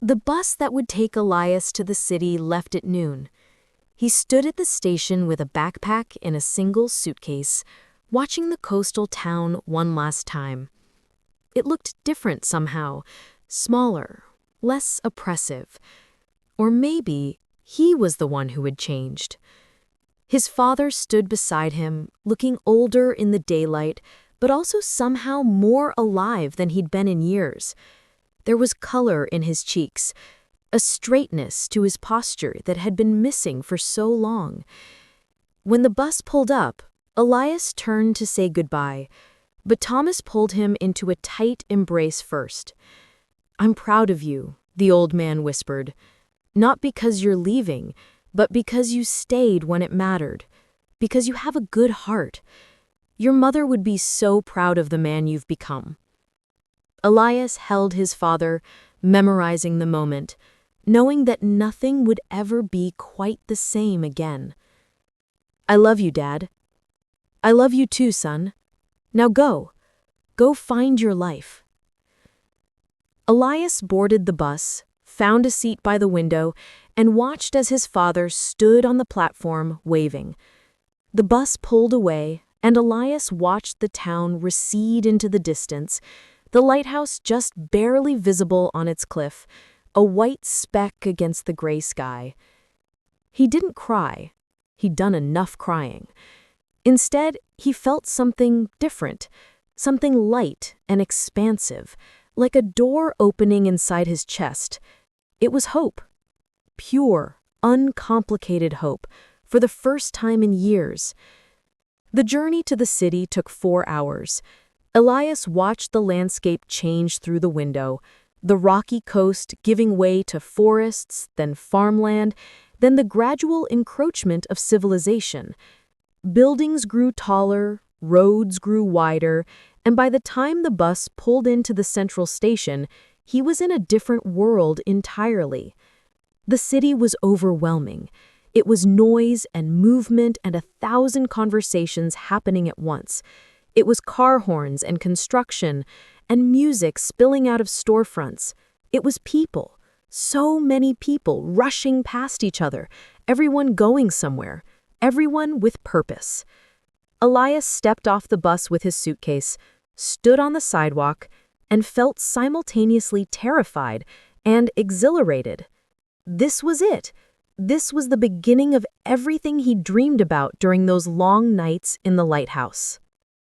The bus that would take Elias to the city left at noon. He stood at the station with a backpack and a single suitcase, watching the coastal town one last time. It looked different somehow, smaller, less oppressive. Or maybe he was the one who had changed. His father stood beside him, looking older in the daylight, but also somehow more alive than he'd been in years. There was color in his cheeks, a straightness to his posture that had been missing for so long. When the bus pulled up, Elias turned to say goodbye, but Thomas pulled him into a tight embrace first. "I'm proud of you," the old man whispered. "Not because you're leaving, but because you stayed when it mattered. Because you have a good heart. Your mother would be so proud of the man you've become." Elias held his father, memorizing the moment, knowing that nothing would ever be quite the same again. "I love you, Dad." "I love you too, son. Now go. Go find your life." Elias boarded the bus, found a seat by the window, and watched as his father stood on the platform, waving. The bus pulled away, and Elias watched the town recede into the distance, the lighthouse just barely visible on its cliff, a white speck against the gray sky. He didn't cry. He'd done enough crying. Instead, he felt something different, something light and expansive, like a door opening inside his chest. It was hope. Pure, uncomplicated hope, for the first time in years. The journey to the city took 4 hours. Elias watched the landscape change through the window, the rocky coast giving way to forests, then farmland, then the gradual encroachment of civilization. Buildings grew taller, roads grew wider, and by the time the bus pulled into the central station, he was in a different world entirely. The city was overwhelming. It was noise and movement and 1,000 conversations happening at once. It was car horns and construction and music spilling out of storefronts. It was people, so many people rushing past each other, everyone going somewhere, everyone with purpose. Elias stepped off the bus with his suitcase, stood on the sidewalk, and felt simultaneously terrified and exhilarated. This was it. This was the beginning of everything he dreamed about during those long nights in the lighthouse.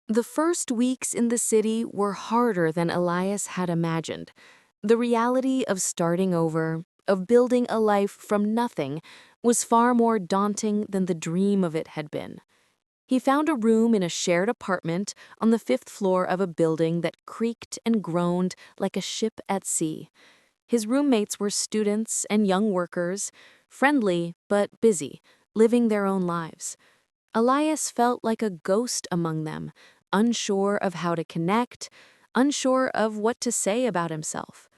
The first weeks in the city were harder than Elias had imagined. The reality of starting over, of building a life from nothing, was far more daunting than the dream of it had been. He found a room in a shared apartment on the 5th floor of a building that creaked and groaned like a ship at sea. His roommates were students and young workers, friendly but busy, living their own lives. Elias felt like a ghost among them, unsure of how to connect, unsure of what to say about himself.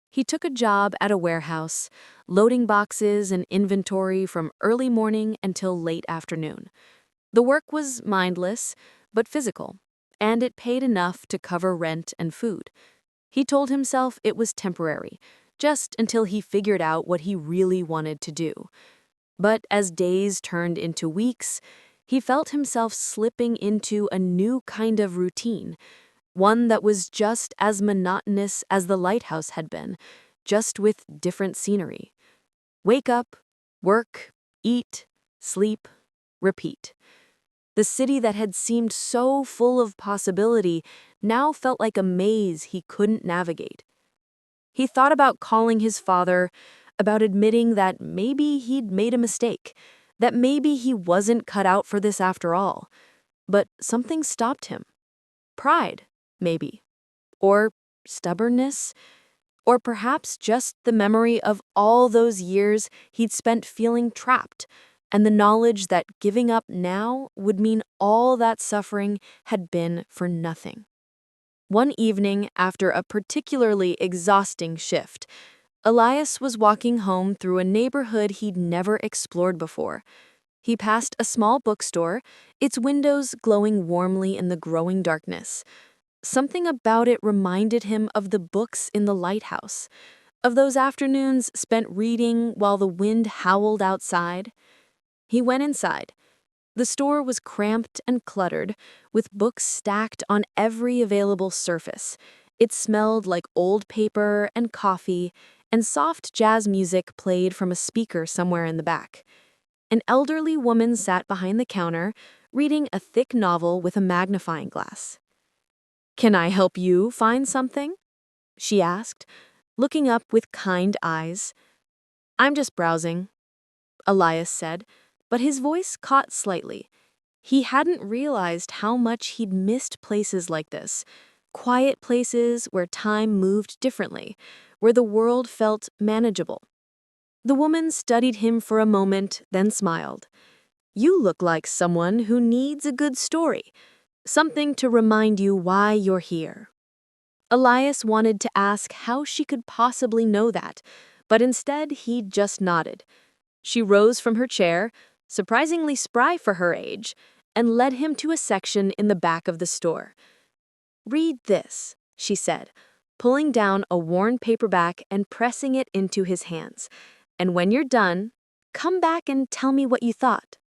He took a job at a warehouse, loading boxes and inventory from early morning until late afternoon. The work was mindless, but physical, and it paid enough to cover rent and food. He told himself it was temporary, just until he figured out what he really wanted to do. But as days turned into weeks, he felt himself slipping into a new kind of routine, one that was just as monotonous as the lighthouse had been, just with different scenery. Wake up, work, eat, sleep, repeat. The city that had seemed so full of possibility now felt like a maze he couldn't navigate. He thought about calling his father, about admitting that maybe he'd made a mistake, that maybe he wasn't cut out for this after all. But something stopped him. Pride, maybe. Or stubbornness. Or perhaps just the memory of all those years he'd spent feeling trapped, and the knowledge that giving up now would mean all that suffering had been for nothing. One evening, after a particularly exhausting shift, Elias was walking home through a neighborhood he'd never explored before. He passed a small bookstore, its windows glowing warmly in the growing darkness. Something about it reminded him of the books in the lighthouse, Of those afternoons spent reading while the wind howled outside? He went inside. The store was cramped and cluttered, with books stacked on every available surface. It smelled like old paper and coffee, and soft jazz music played from a speaker somewhere in the back. An elderly woman sat behind the counter, reading a thick novel with a magnifying glass. "Can I help you find something?" she asked, looking up with kind eyes. "I'm just browsing," Elias said, but his voice caught slightly. He hadn't realized how much he'd missed places like this, quiet places where time moved differently, where the world felt manageable. The woman studied him for a moment, then smiled. "You look like someone who needs a good story, something to remind you why you're here." Elias wanted to ask how she could possibly know that, but instead he just nodded. She rose from her chair, surprisingly spry for her age, and led him to a section in the back of the store. "Read this," she said, pulling down a worn paperback and pressing it into his hands. "And when you're done, come back and tell me what you thought."